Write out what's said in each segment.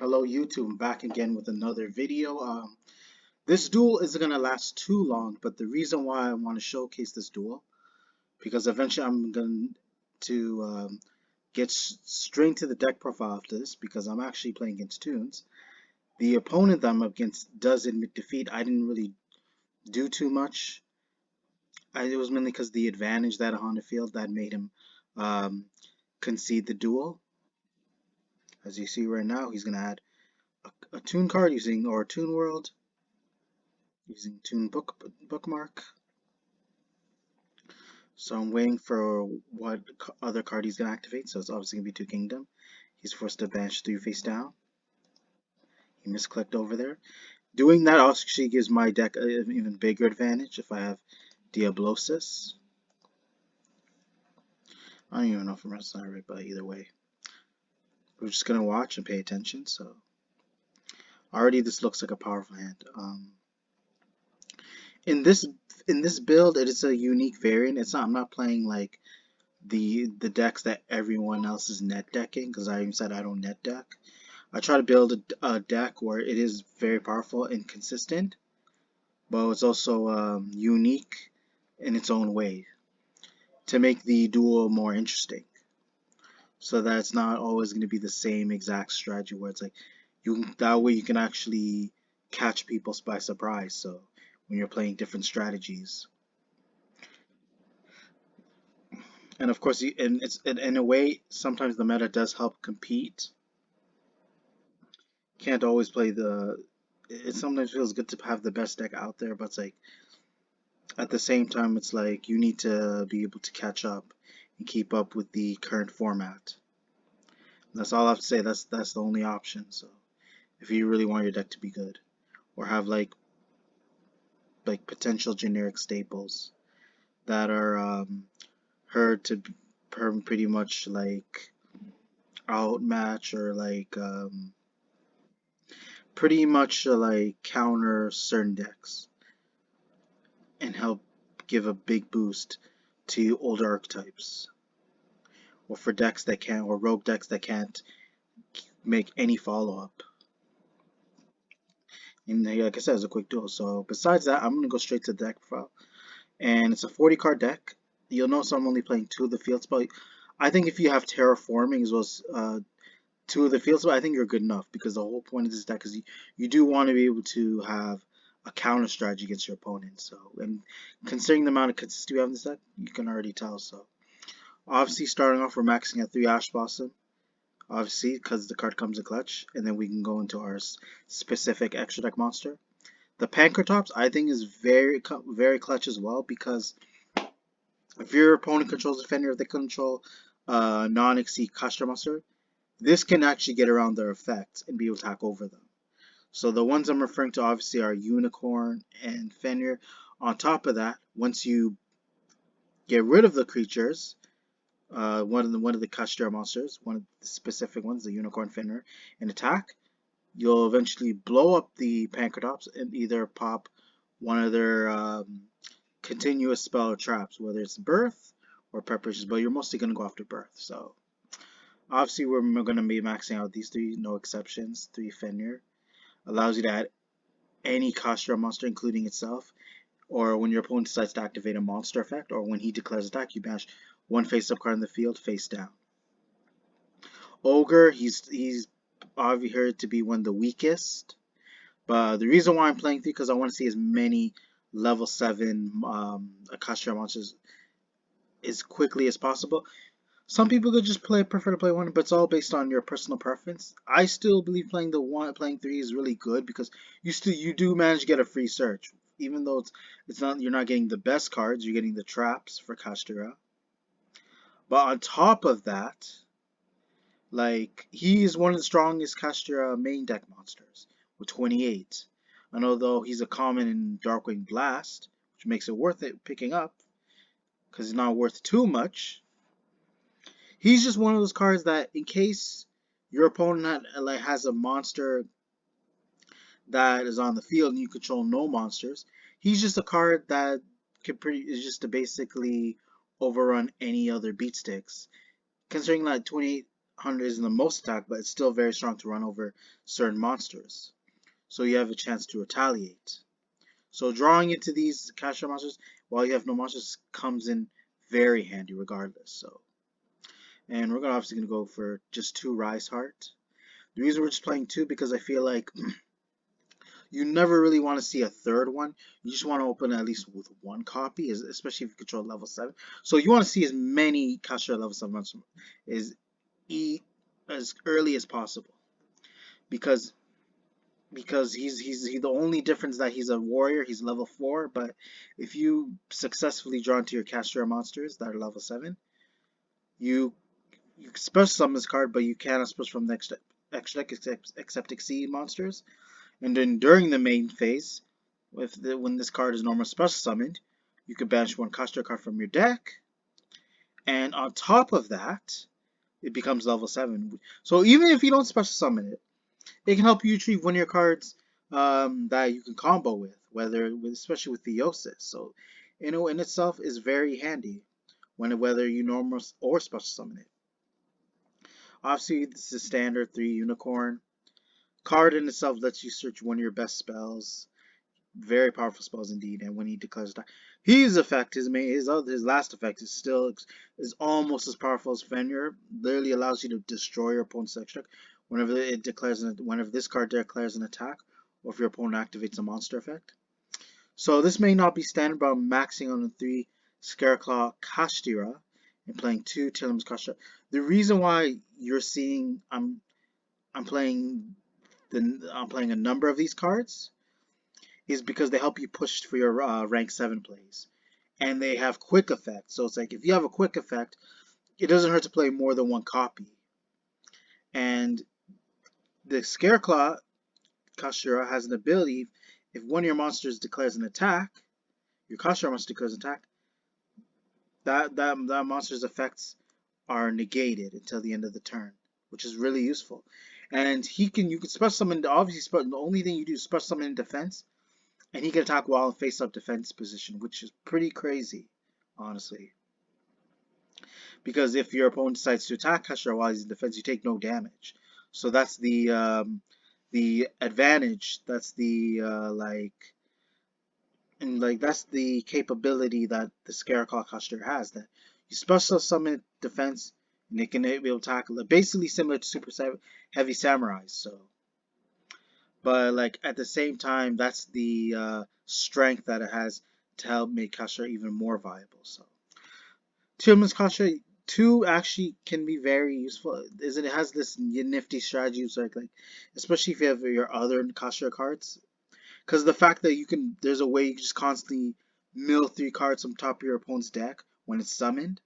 Hello YouTube, I'm back again with another video. This duel isn't gonna last too long, but the reason why I want to showcase this duel, because eventually I'm going to get straight to the deck profile of this, because I'm actually playing against Toons. The opponent that I'm up against does admit defeat. I didn't really do too much. It was mainly because the advantage that on the field that made him um, concede the duel. As you see right now, he's gonna add a Toon card using or Toon World. Using bookmark. So I'm waiting for what other card he's gonna activate. So it's obviously gonna be Two Kingdom. He's forced to banish 3 face down. He misclicked over there. Doing that actually gives my deck an even bigger advantage if I have Diablosis. I don't even know if I'm right, but either way, we're just gonna watch and pay attention. So already this looks like a powerful hand. In this build, it is a unique variant. I'm not playing like the decks that everyone else is net decking, because I even said I don't net deck. I try to build a deck where it is very powerful and consistent, but it's also unique in its own way to make the duel more interesting. So that it's not always going to be the same exact strategy where it's like that way you can actually catch people by surprise. So when you're playing different strategies. And of course, and it's in a way, sometimes the meta does help compete. Can't always play the. It sometimes feels good to have the best deck out there, but it's like at the same time, it's like you need to be able to catch up and keep up with the current format. And that's all I have to say. That's the only option. So if you really want your deck to be good, or have like potential generic staples that are heard to pretty much like outmatch or like pretty much like counter certain decks and help give a big boost to older archetypes, or for decks that can't, or rogue decks that can't make any follow-up. And like I said, it's a quick duel. So besides that, I'm gonna go straight to the deck profile, and it's a 40 card deck. You'll notice I'm only playing 2 of the field spell. I think if you have terraforming as well as 2 of the field spell, I think you're good enough, because the whole point of this deck is you do want to be able to have a counter strategy against your opponent. So, and considering the amount of consistency we have in this deck, you can already tell. So, obviously, starting off, we're maxing at 3 Ash Blossom, obviously, because the card comes in clutch, and then we can go into our specific extra deck monster. The Pankratops, I think, is very clutch as well, because if your opponent controls Defender, if they control non-exceed Kashtira monster, this can actually get around their effects and be able to attack over them. So the ones I'm referring to obviously are Unicorn and Fenrir. On top of that, once you get rid of the creatures, one of the Kashtira monsters, one of the specific ones, the Unicorn, Fenrir, and attack, you'll eventually blow up the Pankratops and either pop one of their continuous spell or traps, whether it's Birth or Preparations, but you're mostly going to go after Birth. So obviously we're going to be maxing out these 3, no exceptions. 3 Fenrir. Allows you to add any Kashtira monster, including itself, or when your opponent decides to activate a monster effect, or when he declares attack, you banish 1 face-up card in the field face down. Ogre, he's obviously heard to be one of the weakest, but the reason why I'm playing 3 because I want to see as many level 7 Kashtira monsters as quickly as possible. Some people could just prefer to play 1, but it's all based on your personal preference. I still believe playing 3 is really good, because you do manage to get a free search, even though it's not, you're not getting the best cards, you're getting the traps for Kashtira. But on top of that, like, he is one of the strongest Kashtira main deck monsters with 28. And although he's a common in Darkwing Blast, which makes it worth it picking up, because he's not worth too much. He's just one of those cards that, in case your opponent has a monster that is on the field and you control no monsters, he's just a card that is just to basically overrun any other beat sticks. Considering that 28 100 isn't the most attack, but it's still very strong to run over certain monsters. So you have a chance to retaliate. So drawing into these Kashtira monsters while you have no monsters comes in very handy regardless. So, and we're obviously gonna go for just 2 Rise Heart. The reason we're just playing 2 because I feel like you never really want to see a third one. You just want to open at least with 1 copy, especially if you control level 7. So you want to see as many Kashtira level 7 monsters as, as early as possible. Because the only difference that he's a warrior, he's level 4, but if you successfully draw into your Kashtira monsters that are level 7, you special summon this card, but you cannot special from the extra deck except Exceed monsters. And then during the main phase, when this card is normal special summoned, you can banish 1 Kashtira card from your deck, and on top of that, it becomes level 7. So even if you don't special summon it, it can help you retrieve 1 of your cards that you can combo with, especially with Theosis. So, in itself is very handy whether you normal or special summon it. Obviously, this is standard 3 unicorn. Card in itself lets you search 1 of your best spells. Very powerful spells indeed. And when he declares attack, his effect, his last effect is almost as powerful as Fenrir. Literally allows you to destroy your opponent's extra whenever this card declares an attack, or if your opponent activates a monster effect. So this may not be standard, but I'm maxing on the 3 Scareclaw Kashtira and playing 2 Tillam's Kashtira. The reason why you're seeing I'm playing a number of these cards is because they help you push for your rank 7 plays. And they have quick effects. So it's like if you have a quick effect, it doesn't hurt to play more than 1 copy. And the Scareclaw Kashtira has an ability, if 1 of your monsters declares an attack, your Kashtira monster declares an attack, that monster's effects are negated until the end of the turn, which is really useful. And you can special summon, obviously the only thing you do is special summon in defense, and he can attack while in face-up defense position, which is pretty crazy, honestly. Because if your opponent decides to attack Kashtira while he's in defense, you take no damage. So that's the advantage. That's the that's the capability that the Scareclaw Kashtira has. That you special summon defense, and it can be able to attack, basically similar to Super Heavy Samurais. So. But like at the same time, that's the strength that it has to help make Kashtira even more viable. So Tillam's Kashtira 2 actually can be very useful. It has this nifty strategy, like especially if you have your other Kashtira cards, because the fact that there's a way you can just constantly mill 3 cards from top of your opponent's deck when it's summoned,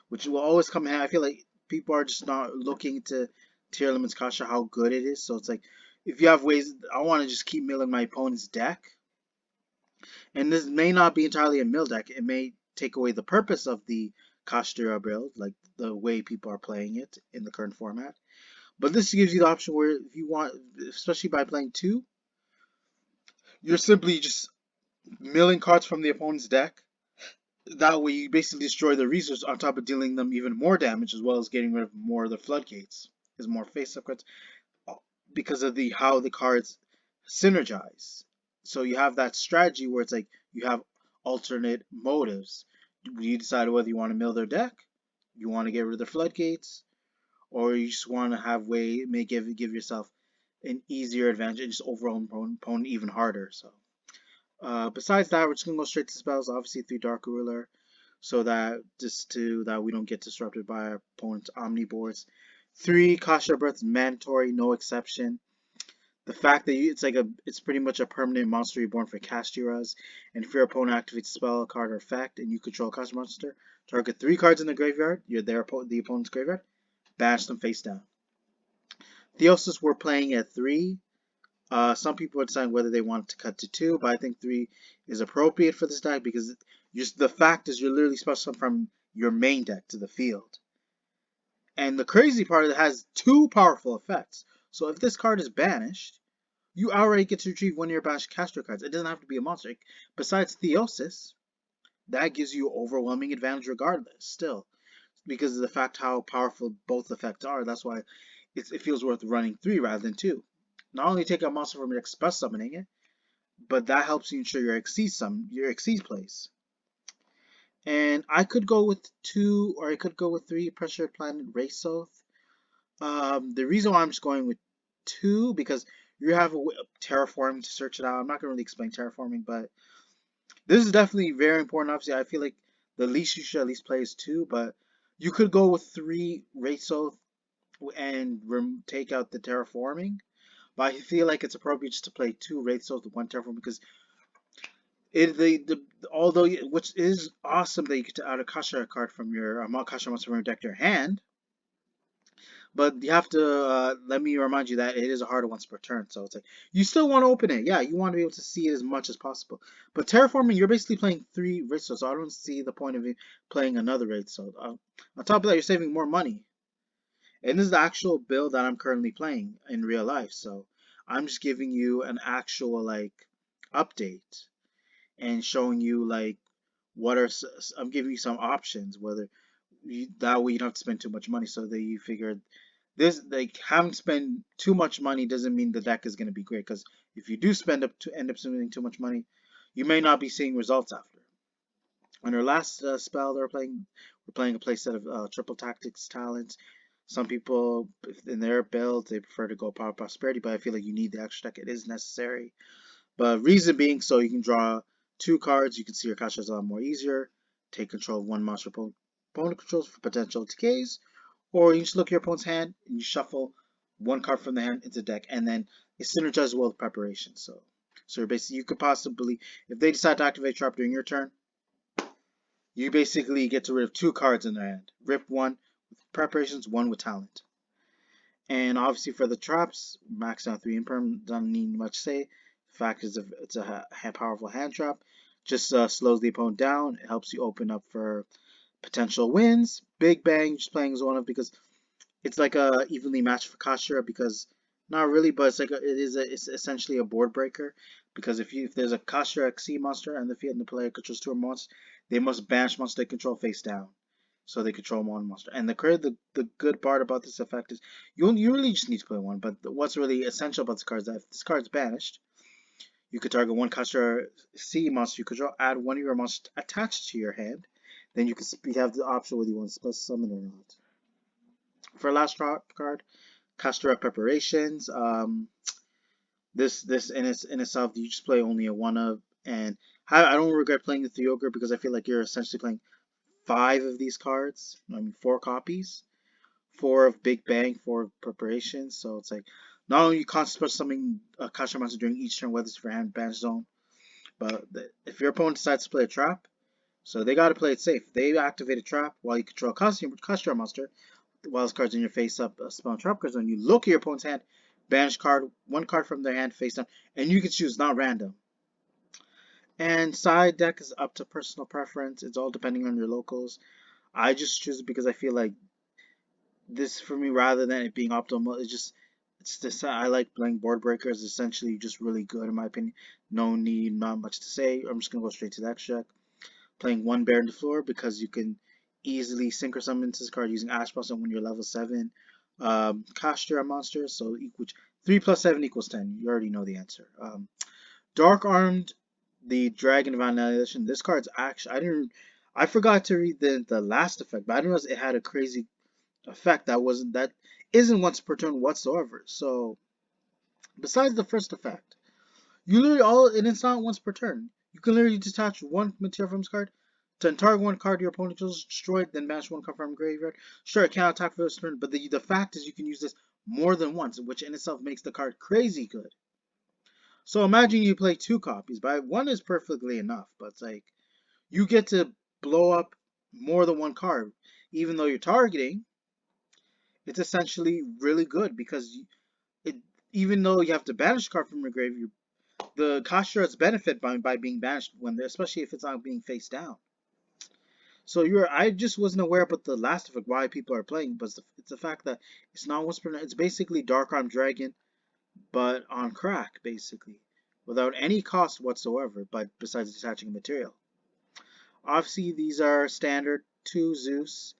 which will always come in handy. I feel like people are just not looking to Tillam's Kashtira how good it is. So it's like, if you have ways, I want to just keep milling my opponent's deck. And this may not be entirely a mill deck. It may take away the purpose of the Kashtira build, like the way people are playing it in the current format. But this gives you the option where if you want, especially by playing 2, you're simply just milling cards from the opponent's deck. That way you basically destroy the resource on top of dealing them even more damage, as well as getting rid of more of the floodgates. There's more face-up cards, because of how the cards synergize. So you have that strategy where it's like you have alternate motives. You decide whether you want to mill their deck, you want to get rid of the floodgates, or you just want to give yourself an easier advantage and just overwhelm opponent even harder. So besides that, we're just gonna go straight to spells. Obviously 3 Dark Ruler, so that we don't get disrupted by our opponent's omniboards. 3 Kashtira Birth, mandatory, no exception. The fact that it's pretty much a permanent monster reborn for Kashtiras, and if your opponent activates a spell, card, or effect, and you control a Kashtira monster, target 3 cards in the graveyard, the opponent's graveyard, banish them face down. Theosis we're playing at 3. Some people are deciding whether they want to cut to 2, but I think 3 is appropriate for this deck because the fact is you're literally special from your main deck to the field. And the crazy part is it has 2 powerful effects. So if this card is banished, you already get to retrieve 1 of your banished Kashtira cards. It doesn't have to be a monster. Besides Theosis, that gives you overwhelming advantage regardless. Still, because of the fact how powerful both effects are. That's why it feels worth running 3 rather than 2. Not only take a monster from your express summoning it, but that helps you ensure your exceed plays. And I could go with 2 or I could go with 3 Pressure Planet Rasoth. The reason why I'm just going with 2 because you have a terraforming to search it out. I'm not gonna really explain terraforming, but this is definitely very important. Obviously, I feel like the least you should at least play is 2, but you could go with 3 Rasoth and take out the terraforming. But I feel like it's appropriate just to play 2 Rasoth with 1 terraform because although which is awesome that you get to add a Kashtira card from your Kashtira monster from your deck to your hand. But you have to let me remind you that it is a harder once per turn. So it's like you still want to open it. Yeah, you want to be able to see it as much as possible. But terraforming, you're basically playing 3 Wraith Souls, so I don't see the point of playing another Wraith Soul. On top of that, you're saving more money. And this is the actual build that I'm currently playing in real life. So I'm just giving you an actual like update and showing you like I'm giving you some options whether that way you don't have to spend too much money so that you figure this like having to spend too much money doesn't mean the deck is going to be great because if you do end up spending too much money, you may not be seeing results after. On our last spell, we're playing a playset of triple tactics talents. Some people in their build they prefer to go power prosperity, but I feel like you need the extra deck. It is necessary, but reason being so you can draw 2 cards. You can see your Kashtira's a lot more easier. Take control of 1 monster opponent controls for potential decays. Or you just look at your opponent's hand and you shuffle 1 card from the hand into the deck, and then it synergizes well with preparation. So basically, you could possibly, if they decide to activate trap during your turn, you basically get rid of 2 cards in their hand. Rip 1 with preparations, 1 with talent. And obviously for the traps, max out 3 imperm, doesn't need much to say. The fact is, it's a powerful hand trap. Just slows the opponent down. It helps you open up for potential wins. Big Bang, just playing as one of because it's like a evenly matched for Kashtira because not really, but it's like it's essentially a board breaker because if there's a Kashtira XC monster and the field and the player controls 2 or more monsters, they must banish monster they control face down, so they control 1 monster. And the good part about this effect is you really just need to play 1. But what's really essential about this card is that if this card's banished, you could target 1 Kashtira C monster you control, add 1 of your monsters attached to your hand, then you have the option whether you want to special summon or not. For last drop card, Kashtira Preparations. This in itself, you just play only a 1 of, and I don't regret playing the 3 Ogre because I feel like you're essentially playing 5 of these cards. I mean 4 copies, 4 of Big Bang, 4 of Preparations. So it's like not only you constantly special summoning a Kashtira monster during each turn, whether it's for hand banish zone, but if your opponent decides to play a trap, so they got to play it safe. They activate a trap while you control a Kashtira monster. While this card's in your face up, spawn trap cards on you. Look at your opponent's hand, banish 1 card from their hand face down, and you can choose, not random. And side deck is up to personal preference. It's all depending on your locals. I just choose it because I feel like this for me, rather than it being optimal, it's just I like playing board breakers. Essentially, just really good in my opinion. No need, not much to say. I'm just gonna go straight to the extra deck. Playing 1 bear in the floor because you can easily synchro summon this card using Ash Blossom when you're level 7. Kashtira monster, so 3 plus 7 equals 10. You already know the answer. Dark Armed, the Dragon of Annihilation. This card's actually I forgot to read the last effect, but I didn't realize it had a crazy effect that isn't once per turn whatsoever. So besides the first effect, you literally and it's not once per turn. You can literally detach 1 material from this card. To target 1 card your opponent chose, destroy it, then banish 1 card from graveyard. Sure, it can't attack for this turn, but the fact is you can use this more than once, which in itself makes the card crazy good. So imagine you play 2 copies, but 1 is perfectly enough, but it's like you get to blow up more than 1 card. Even though you're targeting, it's essentially really good because even though you have to banish a card from your graveyard, the Kashtira's benefit by being banished especially if it's not being face down. So I just wasn't aware about the last effect, why people are playing, but it's the fact that it's not Whisper. It's basically Dark Arm Dragon, but on crack, basically, without any cost whatsoever, but besides detaching a material. Obviously, these are standard 2 Zeus,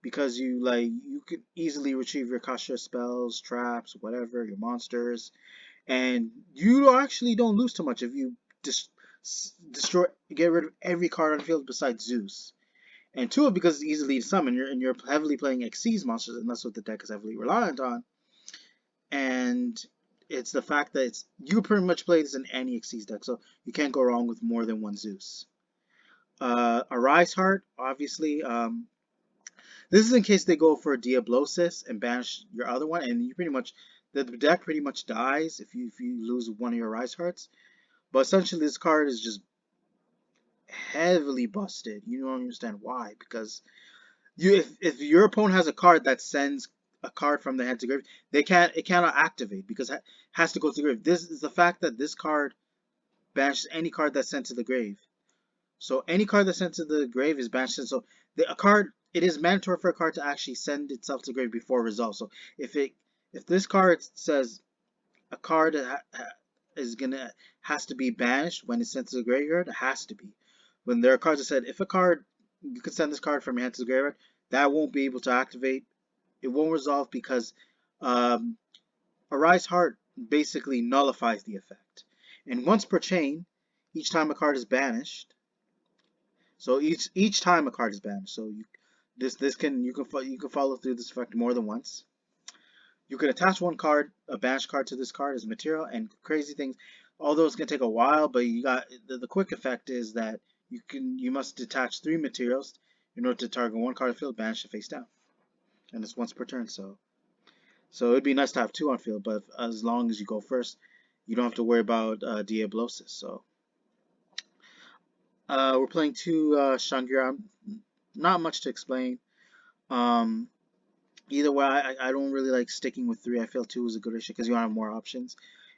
because you could easily retrieve your Kashtira spells, traps, whatever, your monsters, and you actually don't lose too much if you dis destroy, get rid of every card on the field besides Zeus. And two, because it's easily to summon, you're heavily playing Xyz monsters, and that's what the deck is heavily reliant on. And it's the fact that you pretty much play this in any Xyz deck, so you can't go wrong with more than one Zeus. Arise Heart, obviously. This is in case they go for Diablosis and banish your other one, and you pretty much the deck pretty much dies if you lose one of your Rise Hearts. But essentially, this card is just heavily busted. You don't understand why, because if your opponent has a card that sends a card from the hand to grave, it cannot activate because it has to go to the grave. This is the fact that this card banishes any card that's sent to the grave. So any card that's sent to the grave is banished. So a card, it is mandatory for a card to actually send itself to the grave before resolve. So if this card says a card is gonna has to be banished when it's sent to the graveyard, it has to be. When there are cards that said if a card you could send this card from your hand to the graveyard, that won't be able to activate. It won't resolve because um, Arise Heart basically nullifies the effect. And once per chain, each time a card is banished, so each time a card is banished, so you can follow through this effect more than once. You can attach one card, a banished card, to this card as material, and crazy things. Although it's gonna take a while, but you got the quick effect is that you must detach 3 materials in order to target one card on field, banish it face down, and it's once per turn. So it'd be nice to have 2 on field, but as long as you go first, you don't have to worry about Diablosis. So we're playing 2 Shangira. Not much to explain. Um, Either way, I don't really like sticking with 3. I feel 2 is a good ratio because you have more options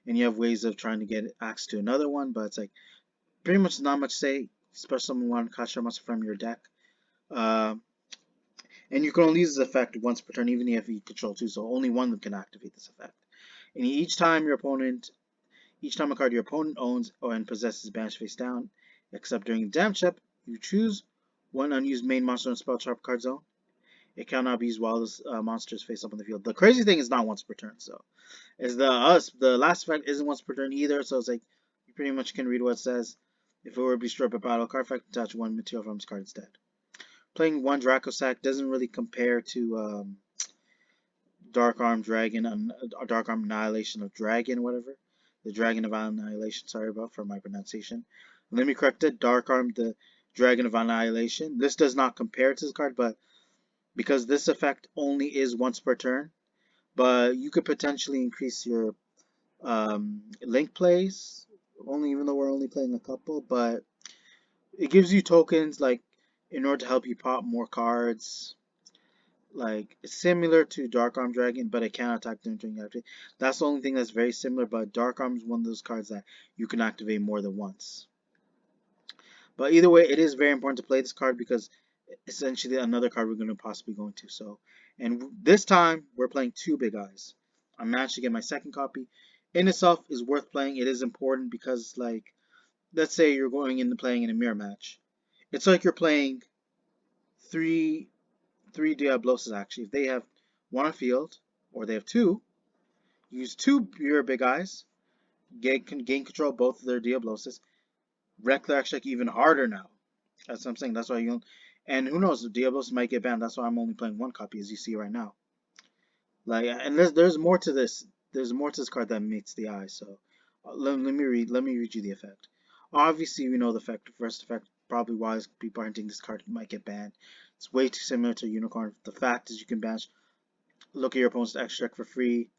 and you have ways of trying to get access to another one. But it's like pretty much not much to say, especially when you want to Kashtira monster from your deck. Uh, and you can only use this effect once per turn, even if you control 2. So only one can activate this effect. And each time a card your opponent owns or and possesses banished face down, except during the damage step, you choose one unused main monster in spell trap card zone. It cannot be used while this monster is face up on the field. The crazy thing is not once per turn, so is the last effect isn't once per turn either, so it's like you pretty much can read what it says. If it were to be struck by battle, card effect attach 1 material from this card instead. Playing 1 Draco Sack doesn't really compare to Dark Arm Dragon and Dark Arm Annihilation of Dragon, whatever. The Dragon of Annihilation, sorry about for my pronunciation. Let me correct it. Dark Arm, the Dragon of Annihilation. This does not compare to this card, but because this effect only is once per turn, but you could potentially increase your link plays, only even though we're only playing a couple, but it gives you tokens like in order to help you pop more cards. Like it's similar to Dark Arm Dragon, but it can't attack during activity. That's the only thing that's very similar, but Dark Arm is one of those cards that you can activate more than once. But either way, it is very important to play this card because essentially another card we're going to possibly go into. So, and this time we're playing 2 Big Eyes. I managed to get my second copy. In itself is worth playing. It is important because, like, let's say you're going into playing in a mirror match. It's like you're playing three Diabloses actually. If they have 1 on field or they have 2, use 2 your Big Eyes, gain control of both of their Diabloses. Wreck their extra even harder now. That's what I'm saying. That's why you. And who knows? Diablos might get banned. That's why I'm only playing 1 copy, as you see right now. Like, and there's more to this. There's more to this card that meets the eye. So, let me read you the effect. Obviously, we know the effect. The first effect, probably why people are hinting this card might get banned. It's way too similar to Unicorn. The fact is, you can banish. Look at your opponent's extra deck for free.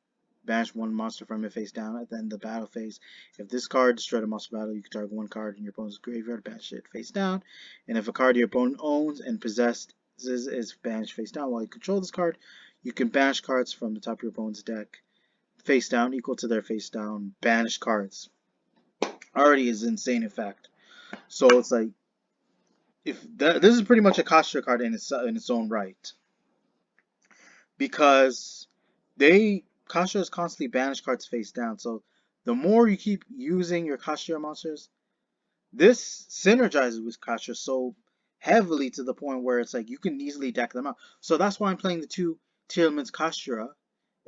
Banish 1 monster from it face down at the end of the battle phase. If this card destroyed a monster battle, you can target 1 card in your opponent's graveyard, banish it face down. And if a card your opponent owns and possesses is banished face down while you control this card, you can banish cards from the top of your opponent's deck face down equal to their face down banished cards. Already is insane effect. So it's like this is pretty much a Kashtira card in its own right. Because Kashtira is constantly banish cards face down. So the more you keep using your Kashtira monsters, this synergizes with Kashtira so heavily to the point where it's like you can easily deck them out. So that's why I'm playing the two Tielemans Kashtira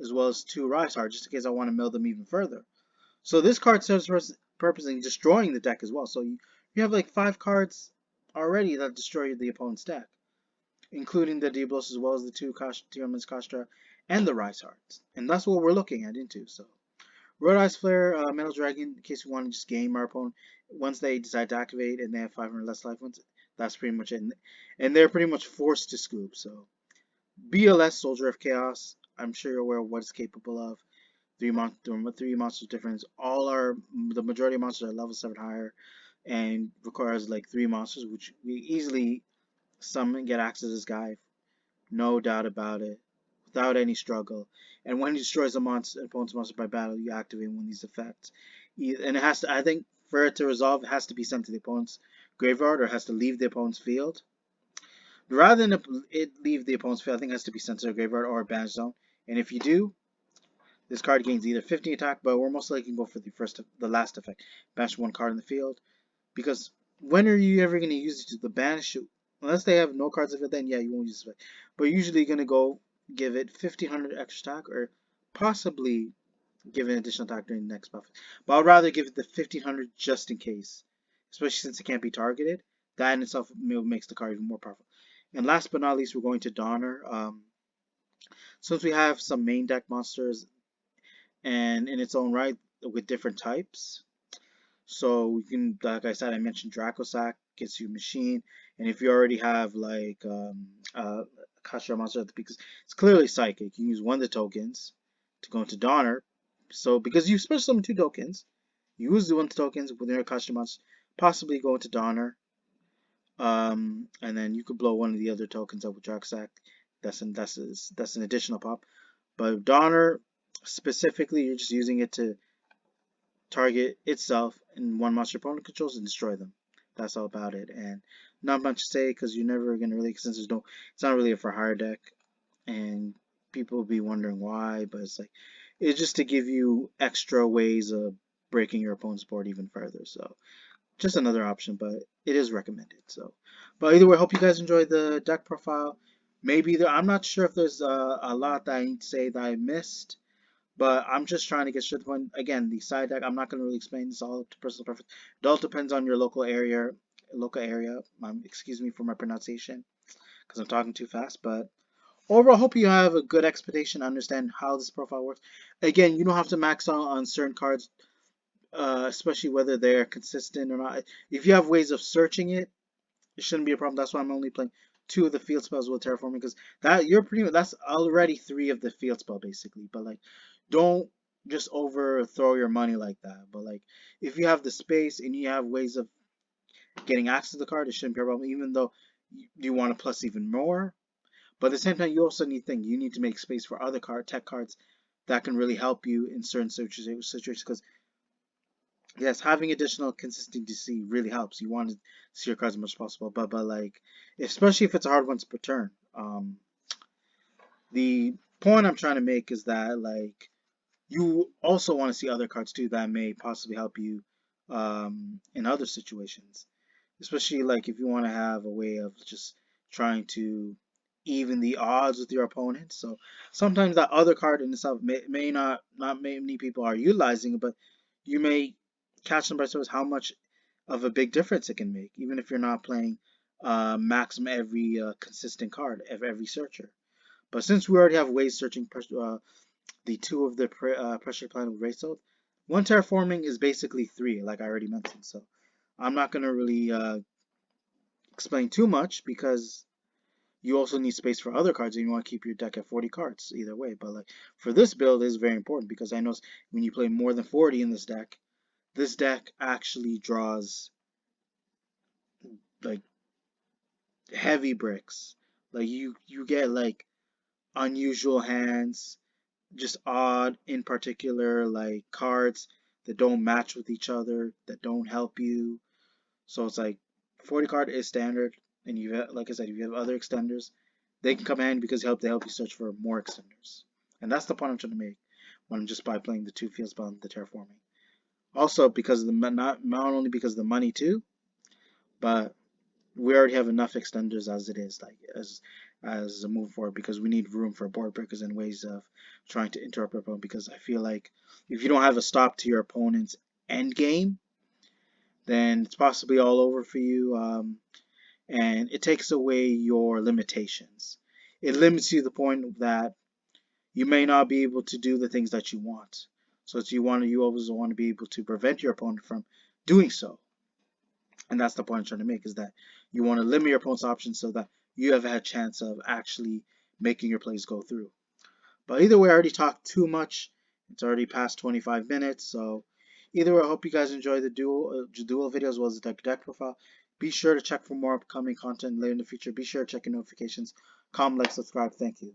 as well as two Rise Heart, just in case I want to mill them even further. So this card serves purpose in destroying the deck as well. So you have like 5 cards already that destroy the opponent's deck, including the Diablos as well as the two Tielemans Kashtira and the Rise Hearts. And that's what we're looking at into. So Red Eyes Flare, Metal Dragon, in case we want to just game our opponent. Once they decide to activate and they have 500 less life points, that's pretty much it. And they're pretty much forced to scoop. So BLS, Soldier of Chaos, I'm sure you're aware of what it's capable of. Three monsters difference. The majority of monsters are level 7 higher and requires like 3 monsters, which we easily summon and get access to this guy. No doubt about it. Without any struggle. And when he destroys an opponent's monster by battle, you activate one of these effects. And it has to, I think, for it to resolve, it has to be sent to the opponent's graveyard or it has to leave the opponent's field. Rather than it leave the opponent's field, I think it has to be sent to the graveyard or a banish zone. And if you do, this card gains either 15 attack, but we're most likely going to go for the last effect. Banish 1 card in the field. Because when are you ever going to use it to the banish? Unless they have no cards of it, then yeah, you won't use it. But usually you're going to go give it 1500 extra attack or possibly give it additional attack during the next buff. But I'd rather give it the 1500 just in case. Especially since it can't be targeted. That in itself makes the card even more powerful. And last but not least, we're going to Donner. Since we have some main deck monsters and in its own right with different types. So we can, like I said, I mentioned Dracosac gets you machine, and if you already have like Kashtira monster at the because it's clearly psychic, you can use one of the tokens to go into Donner. So because you special summon 2 tokens, you use the one of the tokens within your Kashtira monster, possibly go into Donner, and then you could blow one of the other tokens up with Dracosac. That's an additional pop. But Donner specifically, you're just using it to target itself and one monster opponent controls and destroy them. That's all about it. And not much to say because you're never gonna really, since it's not really a for hire deck, and people will be wondering why. But it's just to give you extra ways of breaking your opponent's board even further. So just another option, but it is recommended. So, but either way, hope you guys enjoyed the deck profile. Maybe I'm not sure if there's a lot that I need to say that I missed. But I'm just trying to get straight to the point. Again, the side deck, I'm not going to really explain this all to personal preference. It all depends on your local area. Excuse me for my pronunciation because I'm talking too fast. But overall, I hope you have a good expectation to understand how this profile works. Again, you don't have to max out on certain cards, especially whether they're consistent or not. If you have ways of searching it, it shouldn't be a problem. That's why I'm only playing 2 of the field spells with terraforming because that's already 3 of the field spell basically. But like, don't just overthrow your money like that. But like, if you have the space and you have ways of getting access to the card, it shouldn't be a problem. Even though you want to plus even more, but at the same time, you also need to make space for other tech cards that can really help you in certain situations. Because yes, having additional consistency really helps. You want to see your cards as much as possible, but like, especially if it's a hard one per turn. The point I'm trying to make is that like, you also want to see other cards too that may possibly help you in other situations, especially like if you want to have a way of just trying to even the odds with your opponent. So sometimes that other card in itself may not many people are utilizing it, but you may catch them by surprise how much of a big difference it can make, even if you're not playing maximum every consistent card of every searcher. But since we already have ways searching the 2 of the pressure planet with Raysold, 1 terraforming is basically 3, like I already mentioned. So I'm not gonna really explain too much because you also need space for other cards and you want to keep your deck at 40 cards either way. But like, for this build is very important because I know when you play more than 40 in this deck actually draws like heavy bricks. Like you get like unusual hands, just odd in particular like cards that don't match with each other, that don't help you. So it's like 40 card is standard, and you have, like I said, if you have other extenders, they can come in because they help you search for more extenders. And that's the point I'm trying to make when I'm just by playing the 2 field spell and the terraforming. Also because of the not only because of the money too, but we already have enough extenders as it is, like as a move forward, because we need room for board breakers and ways of trying to interrupt our opponent. Because I feel like if you don't have a stop to your opponent's end game, then it's possibly all over for you, and it takes away your limitations. It limits you to the point that you may not be able to do the things that you want. So it's you always want to be able to prevent your opponent from doing so. And that's the point I'm trying to make, is that you want to limit your opponent's options so that you have a chance of actually making your plays go through. But either way, I already talked too much. It's already past 25 minutes. So either way, I hope you guys enjoy the dual video as well as the deck profile. Be sure to check for more upcoming content later in the future. Be sure to check your notifications. Comment, like, subscribe. Thank you.